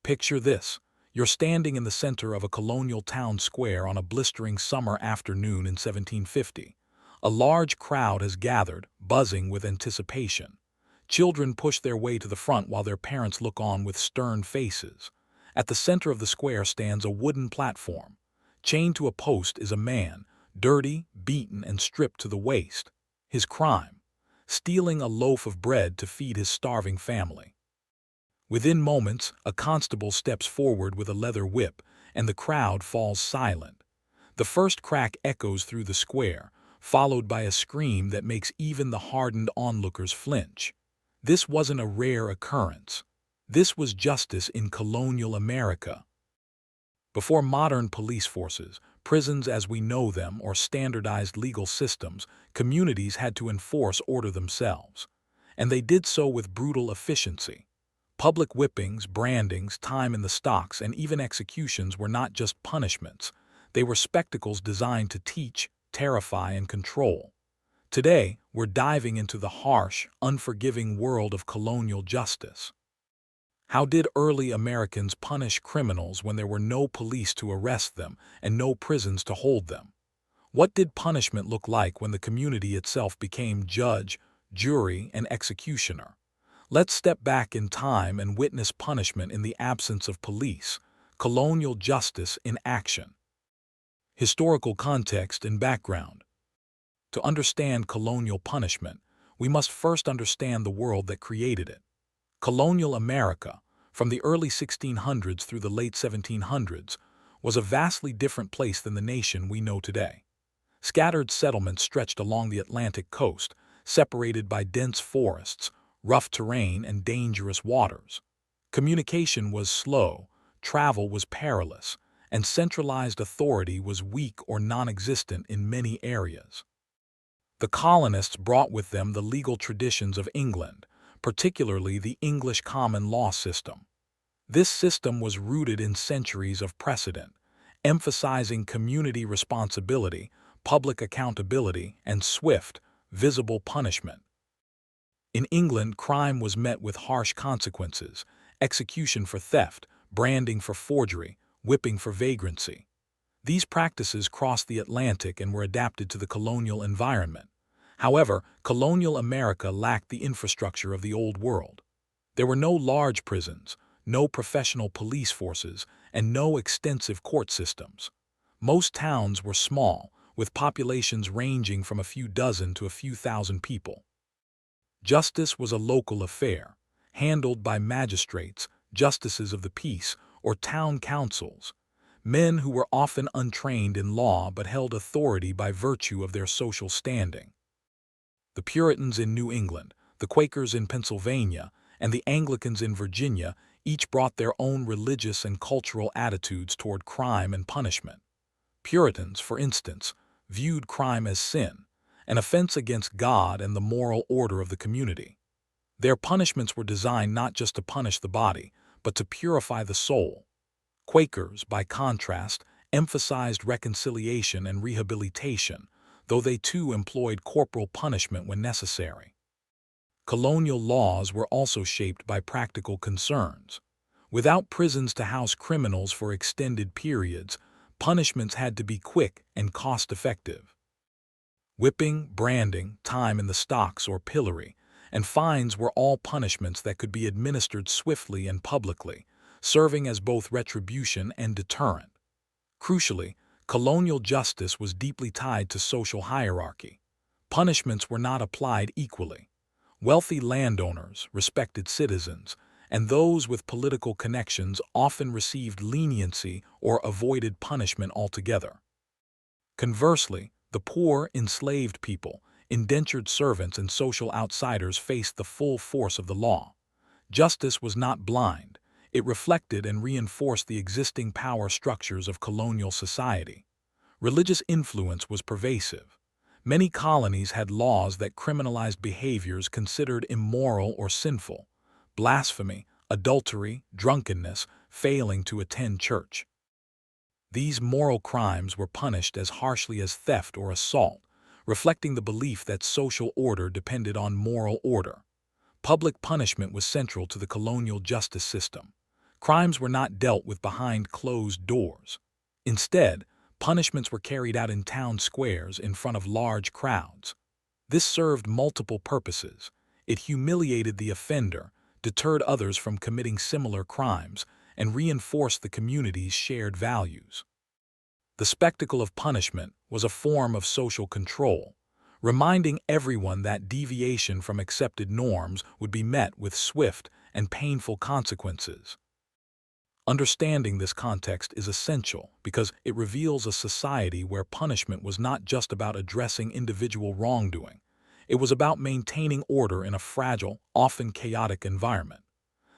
Picture this. You're standing in the center of a colonial town square on a blistering summer afternoon in 1750. A large crowd has gathered, buzzing with anticipation. Children push their way to the front while their parents look on with stern faces. At the center of the square stands a wooden platform. Chained to a post is a man, dirty, beaten, and stripped to the waist. His crime: stealing a loaf of bread to feed his starving family. Within moments, a constable steps forward with a leather whip, and the crowd falls silent. The first crack echoes through the square, followed by a scream that makes even the hardened onlookers flinch. This wasn't a rare occurrence. This was justice in colonial America. Before modern police forces, prisons as we know them, or standardized legal systems, communities had to enforce order themselves. And they did so with brutal efficiency. Public whippings, brandings, time in the stocks, and even executions were not just punishments. They were spectacles designed to teach, terrify, and control. Today, we're diving into the harsh, unforgiving world of colonial justice. How did early Americans punish criminals when there were no police to arrest them and no prisons to hold them? What did punishment look like when the community itself became judge, jury, and executioner? Let's step back in time and witness punishment in the absence of police, colonial justice in action. Historical context and background. To understand colonial punishment, we must first understand the world that created it. Colonial America, from the early 1600s through the late 1700s, was a vastly different place than the nation we know today. Scattered settlements stretched along the Atlantic coast, separated by dense forests, rough terrain, and dangerous waters. Communication was slow, travel was perilous, and centralized authority was weak or non-existent in many areas. The colonists brought with them the legal traditions of England, particularly the English common law system. This system was rooted in centuries of precedent, emphasizing community responsibility, public accountability, and swift, visible punishment. In England, crime was met with harsh consequences: execution for theft, branding for forgery, whipping for vagrancy. These practices crossed the Atlantic and were adapted to the colonial environment. However, colonial America lacked the infrastructure of the Old World. There were no large prisons, no professional police forces, and no extensive court systems. Most towns were small, with populations ranging from a few dozen to a few thousand people. Justice was a local affair, handled by magistrates, justices of the peace, or town councils, men who were often untrained in law but held authority by virtue of their social standing. The Puritans in New England, the Quakers in Pennsylvania, and the Anglicans in Virginia each brought their own religious and cultural attitudes toward crime and punishment. Puritans, for instance, viewed crime as sin, an offense against God and the moral order of the community. Their punishments were designed not just to punish the body, but to purify the soul. Quakers, by contrast, emphasized reconciliation and rehabilitation, though they too employed corporal punishment when necessary. Colonial laws were also shaped by practical concerns. Without prisons to house criminals for extended periods, punishments had to be quick and cost-effective. Whipping, branding, time in the stocks or pillory, and fines were all punishments that could be administered swiftly and publicly, serving as both retribution and deterrent. Crucially, colonial justice was deeply tied to social hierarchy. Punishments were not applied equally. Wealthy landowners, respected citizens, and those with political connections often received leniency or avoided punishment altogether. Conversely, the poor, enslaved people, indentured servants, and social outsiders faced the full force of the law. Justice was not blind. It reflected and reinforced the existing power structures of colonial society. Religious influence was pervasive. Many colonies had laws that criminalized behaviors considered immoral or sinful: blasphemy, adultery, drunkenness, failing to attend church. These moral crimes were punished as harshly as theft or assault, reflecting the belief that social order depended on moral order. Public punishment was central to the colonial justice system. Crimes were not dealt with behind closed doors. Instead, punishments were carried out in town squares in front of large crowds. This served multiple purposes. It humiliated the offender, deterred others from committing similar crimes, and reinforced the community's shared values. The spectacle of punishment was a form of social control, reminding everyone that deviation from accepted norms would be met with swift and painful consequences. Understanding this context is essential because it reveals a society where punishment was not just about addressing individual wrongdoing. It was about maintaining order in a fragile, often chaotic environment.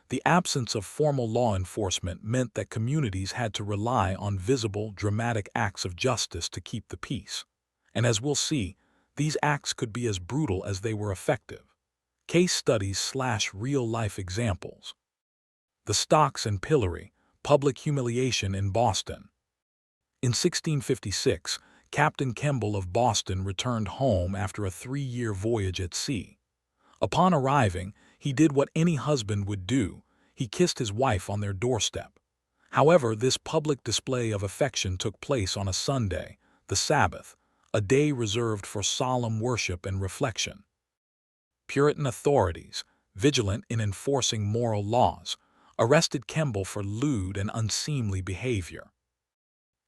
The absence of formal law enforcement meant that communities had to rely on visible, dramatic acts of justice to keep the peace. And as we'll see, these acts could be as brutal as they were effective. Case studies/real-life examples. The stocks and pillory, public humiliation in Boston. In 1656, Captain Kemble of Boston returned home after a 3-year voyage at sea. Upon arriving, he did what any husband would do. He kissed his wife on their doorstep. However, this public display of affection took place on a Sunday, the Sabbath, a day reserved for solemn worship and reflection. Puritan authorities, vigilant in enforcing moral laws, arrested Kemble for lewd and unseemly behavior.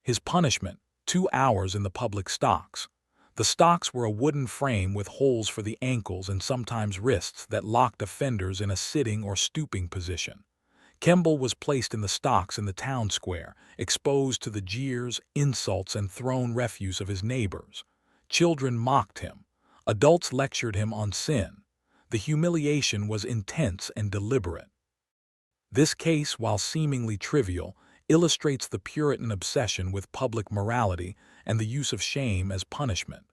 His punishment, 2 hours in the public stocks. The stocks were a wooden frame with holes for the ankles and sometimes wrists that locked offenders in a sitting or stooping position. Kemble was placed in the stocks in the town square, exposed to the jeers, insults, and thrown refuse of his neighbors. Children mocked him. Adults lectured him on sin. The humiliation was intense and deliberate. This case, while seemingly trivial, illustrates the Puritan obsession with public morality and the use of shame as punishment.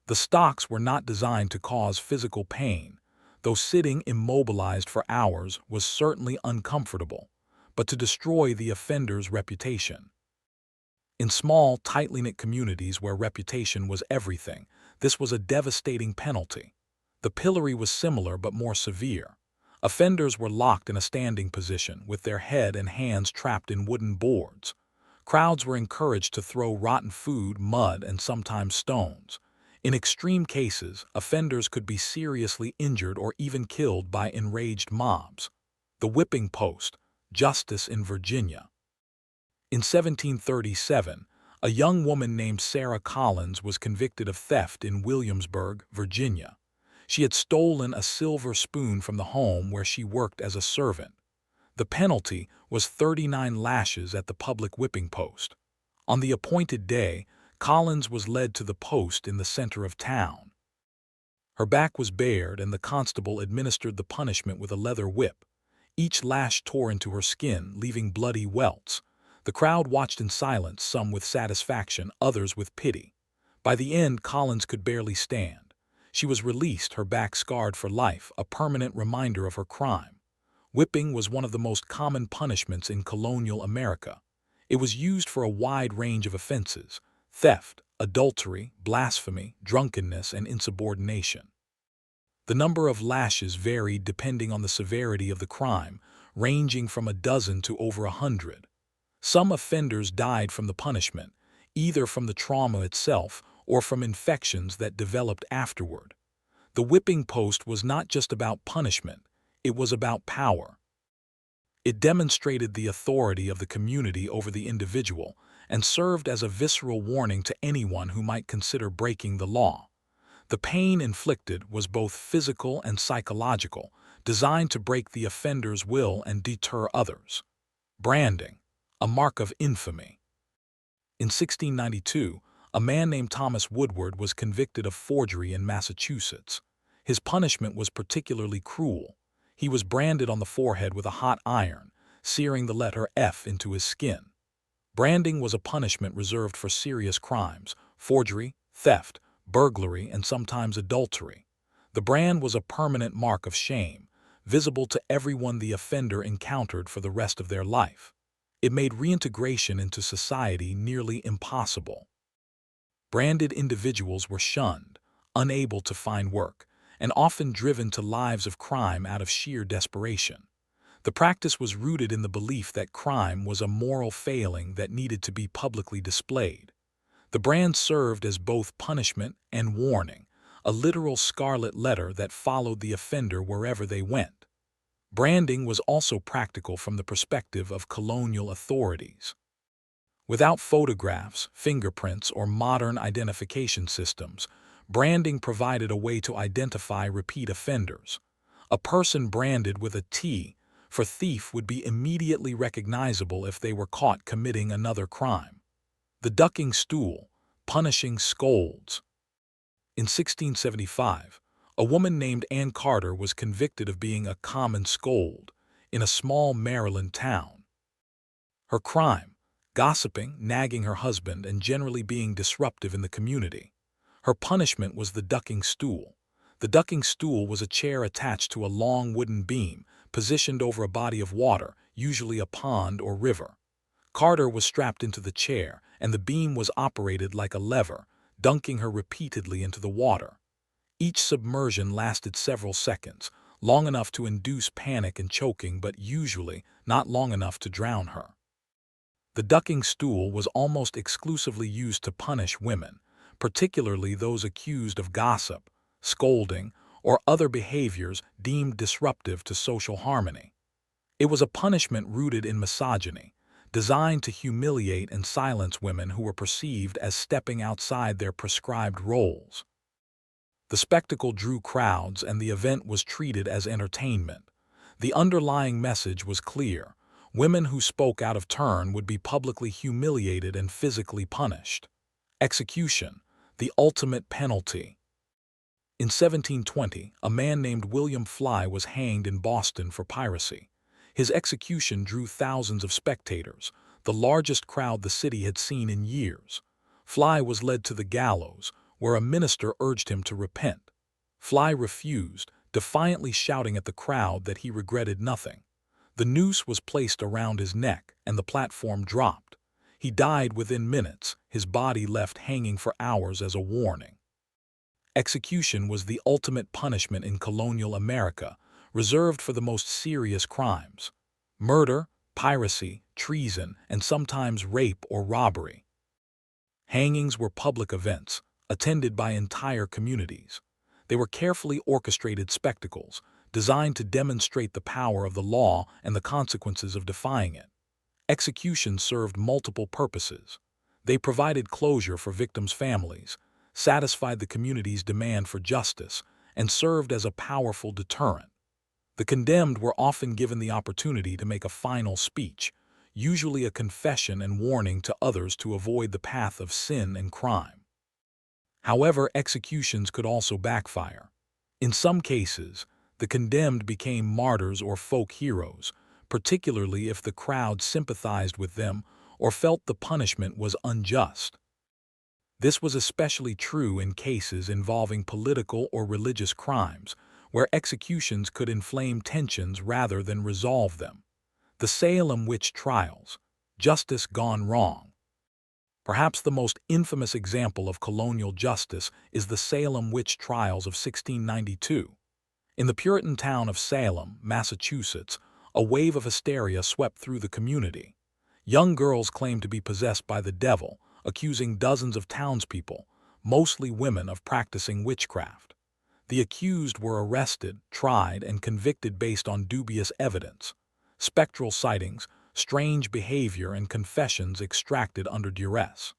The stocks were not designed to cause physical pain, though sitting immobilized for hours was certainly uncomfortable, but to destroy the offender's reputation. In small, tightly knit communities where reputation was everything, this was a devastating penalty. The pillory was similar but more severe. Offenders were locked in a standing position, with their head and hands trapped in wooden boards. Crowds were encouraged to throw rotten food, mud, and sometimes stones. In extreme cases, offenders could be seriously injured or even killed by enraged mobs. The whipping post, justice in Virginia. In 1737, a young woman named Sarah Collins was convicted of theft in Williamsburg, Virginia. She had stolen a silver spoon from the home where she worked as a servant. The penalty was 39 lashes at the public whipping post. On the appointed day, Collins was led to the post in the center of town. Her back was bared and the constable administered the punishment with a leather whip. Each lash tore into her skin, leaving bloody welts. The crowd watched in silence, some with satisfaction, others with pity. By the end, Collins could barely stand. She was released, her back scarred for life, a permanent reminder of her crime. Whipping was one of the most common punishments in colonial America. It was used for a wide range of offenses: theft, adultery, blasphemy, drunkenness, and insubordination. The number of lashes varied depending on the severity of the crime, ranging from a dozen to over 100. Some offenders died from the punishment, either from the trauma itself or from infections that developed afterward. The whipping post was not just about punishment, it was about power. It demonstrated the authority of the community over the individual and served as a visceral warning to anyone who might consider breaking the law. The pain inflicted was both physical and psychological, designed to break the offender's will and deter others. Branding, a mark of infamy. In 1692, a man named Thomas Woodward was convicted of forgery in Massachusetts. His punishment was particularly cruel. He was branded on the forehead with a hot iron, searing the letter F into his skin. Branding was a punishment reserved for serious crimes: forgery, theft, burglary, and sometimes adultery. The brand was a permanent mark of shame, visible to everyone the offender encountered for the rest of their life. It made reintegration into society nearly impossible. Branded individuals were shunned, unable to find work, and often driven to lives of crime out of sheer desperation. The practice was rooted in the belief that crime was a moral failing that needed to be publicly displayed. The brand served as both punishment and warning, a literal scarlet letter that followed the offender wherever they went. Branding was also practical from the perspective of colonial authorities. Without photographs, fingerprints, or modern identification systems, branding provided a way to identify repeat offenders. A person branded with a T for thief would be immediately recognizable if they were caught committing another crime. The ducking stool, punishing scolds. In 1675, a woman named Ann Carter was convicted of being a common scold in a small Maryland town. Her crime: gossiping, nagging her husband, and generally being disruptive in the community. Her punishment was the ducking stool. The ducking stool was a chair attached to a long wooden beam, positioned over a body of water, usually a pond or river. Carter was strapped into the chair, and the beam was operated like a lever, dunking her repeatedly into the water. Each submersion lasted several seconds, long enough to induce panic and choking, but usually not long enough to drown her. The ducking stool was almost exclusively used to punish women, particularly those accused of gossip, scolding, or other behaviors deemed disruptive to social harmony. It was a punishment rooted in misogyny, designed to humiliate and silence women who were perceived as stepping outside their prescribed roles. The spectacle drew crowds, and the event was treated as entertainment. The underlying message was clear: women who spoke out of turn would be publicly humiliated and physically punished. Execution, the ultimate penalty. In 1720, a man named William Fly was hanged in Boston for piracy. His execution drew thousands of spectators, the largest crowd the city had seen in years. Fly was led to the gallows, where a minister urged him to repent. Fly refused, defiantly shouting at the crowd that he regretted nothing. The noose was placed around his neck, and the platform dropped. He died within minutes, his body left hanging for hours as a warning. Execution was the ultimate punishment in colonial America, reserved for the most serious crimes: murder, piracy, treason, and sometimes rape or robbery. Hangings were public events, attended by entire communities. They were carefully orchestrated spectacles, designed to demonstrate the power of the law and the consequences of defying it. Executions served multiple purposes. They provided closure for victims' families, satisfied the community's demand for justice, and served as a powerful deterrent. The condemned were often given the opportunity to make a final speech, usually a confession and warning to others to avoid the path of sin and crime. However, executions could also backfire. In some cases, the condemned became martyrs or folk heroes, particularly if the crowd sympathized with them or felt the punishment was unjust. This was especially true in cases involving political or religious crimes, where executions could inflame tensions rather than resolve them. The Salem Witch Trials, justice gone wrong. Perhaps the most infamous example of colonial justice is the Salem Witch Trials of 1692. In the Puritan town of Salem, Massachusetts, a wave of hysteria swept through the community. Young girls claimed to be possessed by the devil, accusing dozens of townspeople, mostly women, of practicing witchcraft. The accused were arrested, tried, and convicted based on dubious evidence: spectral sightings, strange behavior, and confessions extracted under duress.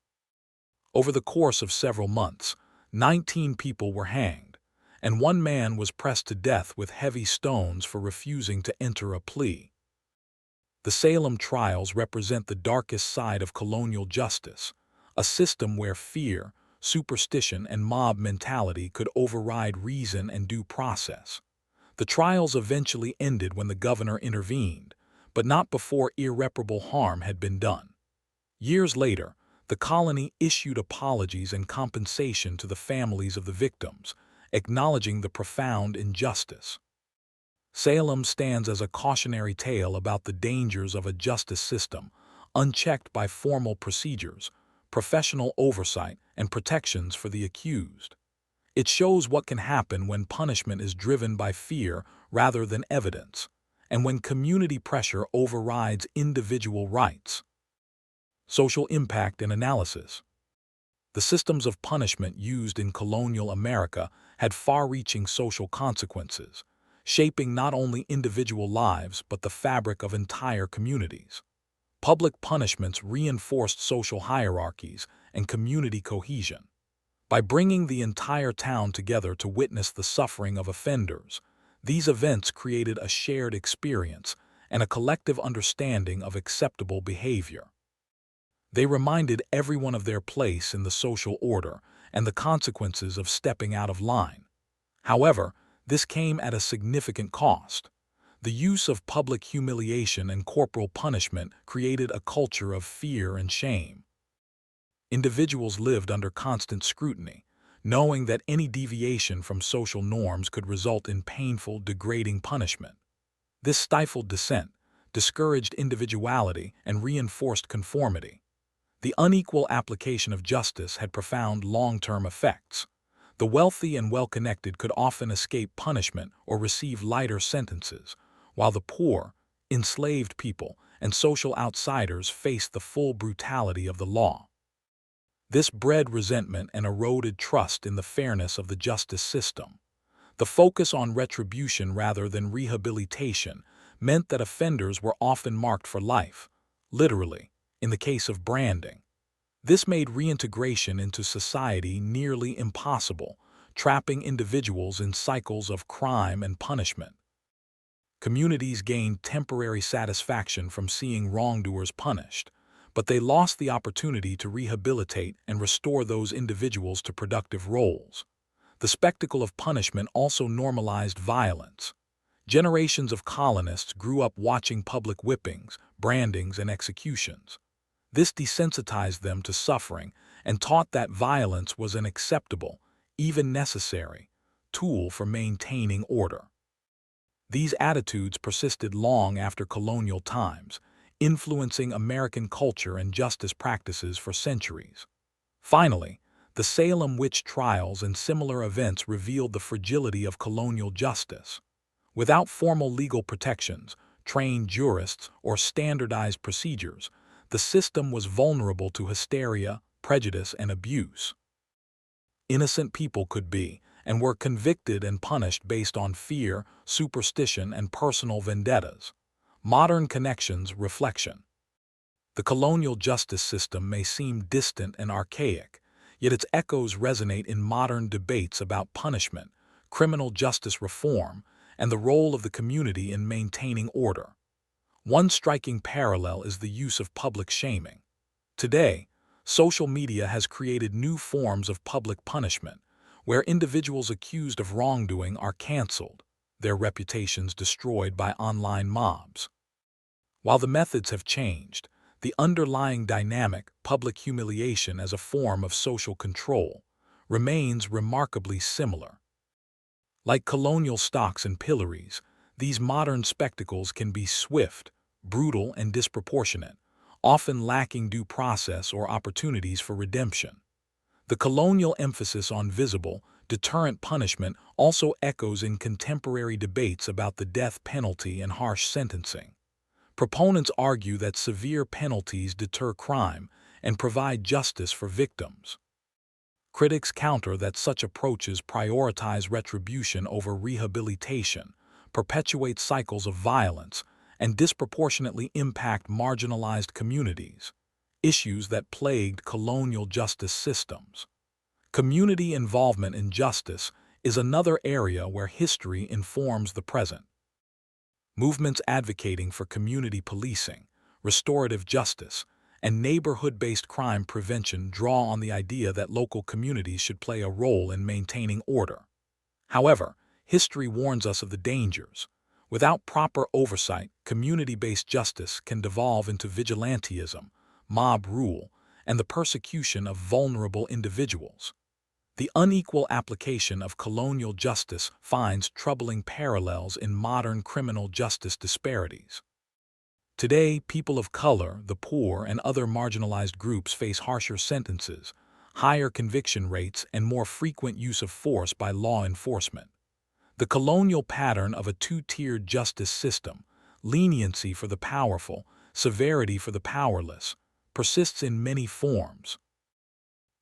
Over the course of several months, 19 people were hanged, and one man was pressed to death with heavy stones for refusing to enter a plea. The Salem trials represent the darkest side of colonial justice, a system where fear, superstition, and mob mentality could override reason and due process. The trials eventually ended when the governor intervened, but not before irreparable harm had been done. Years later, the colony issued apologies and compensation to the families of the victims, acknowledging the profound injustice. Salem stands as a cautionary tale about the dangers of a justice system unchecked by formal procedures, professional oversight, and protections for the accused. It shows what can happen when punishment is driven by fear rather than evidence, and when community pressure overrides individual rights. Social impact and analysis. The systems of punishment used in colonial America had far-reaching social consequences, shaping not only individual lives but the fabric of entire communities. Public punishments reinforced social hierarchies and community cohesion. By bringing the entire town together to witness the suffering of offenders, these events created a shared experience and a collective understanding of acceptable behavior. They reminded everyone of their place in the social order and the consequences of stepping out of line. However, this came at a significant cost. The use of public humiliation and corporal punishment created a culture of fear and shame. Individuals lived under constant scrutiny, knowing that any deviation from social norms could result in painful, degrading punishment. This stifled dissent, discouraged individuality, and reinforced conformity. The unequal application of justice had profound long-term effects. The wealthy and well-connected could often escape punishment or receive lighter sentences, while the poor, enslaved people, and social outsiders faced the full brutality of the law. This bred resentment and eroded trust in the fairness of the justice system. The focus on retribution rather than rehabilitation meant that offenders were often marked for life, literally, in the case of branding. This made reintegration into society nearly impossible, trapping individuals in cycles of crime and punishment. Communities gained temporary satisfaction from seeing wrongdoers punished, but they lost the opportunity to rehabilitate and restore those individuals to productive roles. The spectacle of punishment also normalized violence. Generations of colonists grew up watching public whippings, brandings, and executions. This desensitized them to suffering and taught that violence was an acceptable, even necessary, tool for maintaining order. These attitudes persisted long after colonial times, influencing American culture and justice practices for centuries. Finally, the Salem Witch Trials and similar events revealed the fragility of colonial justice. Without formal legal protections, trained jurists, or standardized procedures, the system was vulnerable to hysteria, prejudice, and abuse. Innocent people could be, and were convicted and punished based on fear, superstition, and personal vendettas. Modern connections, reflection. The colonial justice system may seem distant and archaic, yet its echoes resonate in modern debates about punishment, criminal justice reform, and the role of the community in maintaining order. One striking parallel is the use of public shaming. Today, social media has created new forms of public punishment, where individuals accused of wrongdoing are canceled, their reputations destroyed by online mobs. While the methods have changed, the underlying dynamic, public humiliation as a form of social control, remains remarkably similar. Like colonial stocks and pillories, these modern spectacles can be swift, brutal, and disproportionate, often lacking due process or opportunities for redemption. The colonial emphasis on visible, deterrent punishment also echoes in contemporary debates about the death penalty and harsh sentencing. Proponents argue that severe penalties deter crime and provide justice for victims. Critics counter that such approaches prioritize retribution over rehabilitation, perpetuate cycles of violence, and disproportionately impact marginalized communities, issues that plagued colonial justice systems. Community involvement in justice is another area where history informs the present. Movements advocating for community policing, restorative justice, and neighborhood-based crime prevention draw on the idea that local communities should play a role in maintaining order. However, history warns us of the dangers. Without proper oversight, community-based justice can devolve into vigilantism, mob rule, and the persecution of vulnerable individuals. The unequal application of colonial justice finds troubling parallels in modern criminal justice disparities. Today, people of color, the poor, and other marginalized groups face harsher sentences, higher conviction rates, and more frequent use of force by law enforcement. The colonial pattern of a two-tiered justice system, leniency for the powerful, severity for the powerless, persists in many forms.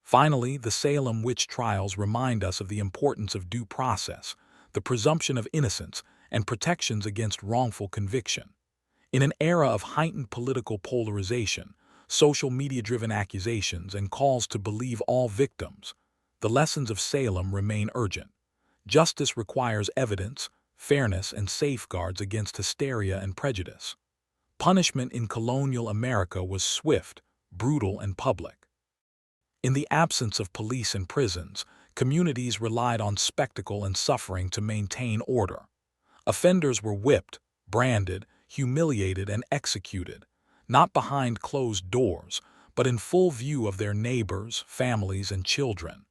Finally, the Salem Witch Trials remind us of the importance of due process, the presumption of innocence, and protections against wrongful conviction. In an era of heightened political polarization, social media-driven accusations, and calls to believe all victims, the lessons of Salem remain urgent. Justice requires evidence, fairness, and safeguards against hysteria and prejudice. Punishment in colonial America was swift, brutal, and public. In the absence of police and prisons, communities relied on spectacle and suffering to maintain order. Offenders were whipped, branded, humiliated, and executed, not behind closed doors, but in full view of their neighbors, families, and children.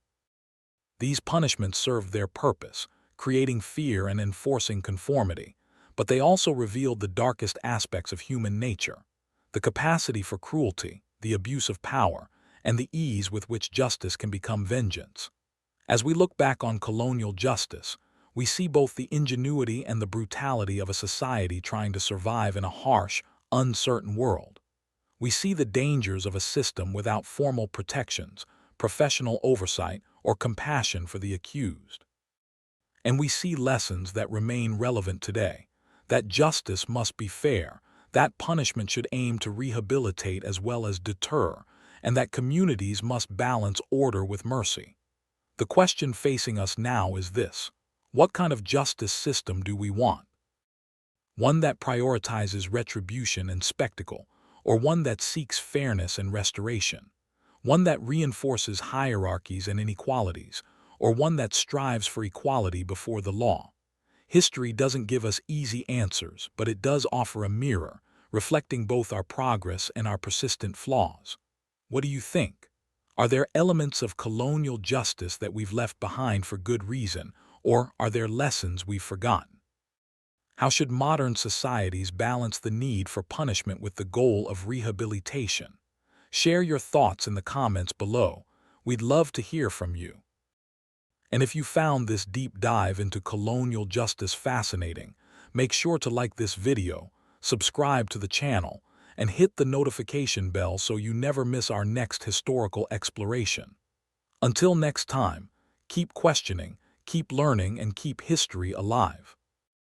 These punishments served their purpose, creating fear and enforcing conformity, but they also revealed the darkest aspects of human nature: the capacity for cruelty, the abuse of power, and the ease with which justice can become vengeance. As we look back on colonial justice, we see both the ingenuity and the brutality of a society trying to survive in a harsh, uncertain world. We see the dangers of a system without formal protections, professional oversight, or compassion for the accused. And we see lessons that remain relevant today: that justice must be fair, that punishment should aim to rehabilitate as well as deter, and that communities must balance order with mercy. The question facing us now is this: what kind of justice system do we want? One that prioritizes retribution and spectacle, or one that seeks fairness and restoration? One that reinforces hierarchies and inequalities, or one that strives for equality before the law? History doesn't give us easy answers, but it does offer a mirror, reflecting both our progress and our persistent flaws. What do you think? Are there elements of colonial justice that we've left behind for good reason, or are there lessons we've forgotten? How should modern societies balance the need for punishment with the goal of rehabilitation? Share your thoughts in the comments below. We'd love to hear from you. And if you found this deep dive into colonial justice fascinating, make sure to like this video, subscribe to the channel, and hit the notification bell so you never miss our next historical exploration. Until next time, keep questioning, keep learning, and keep history alive.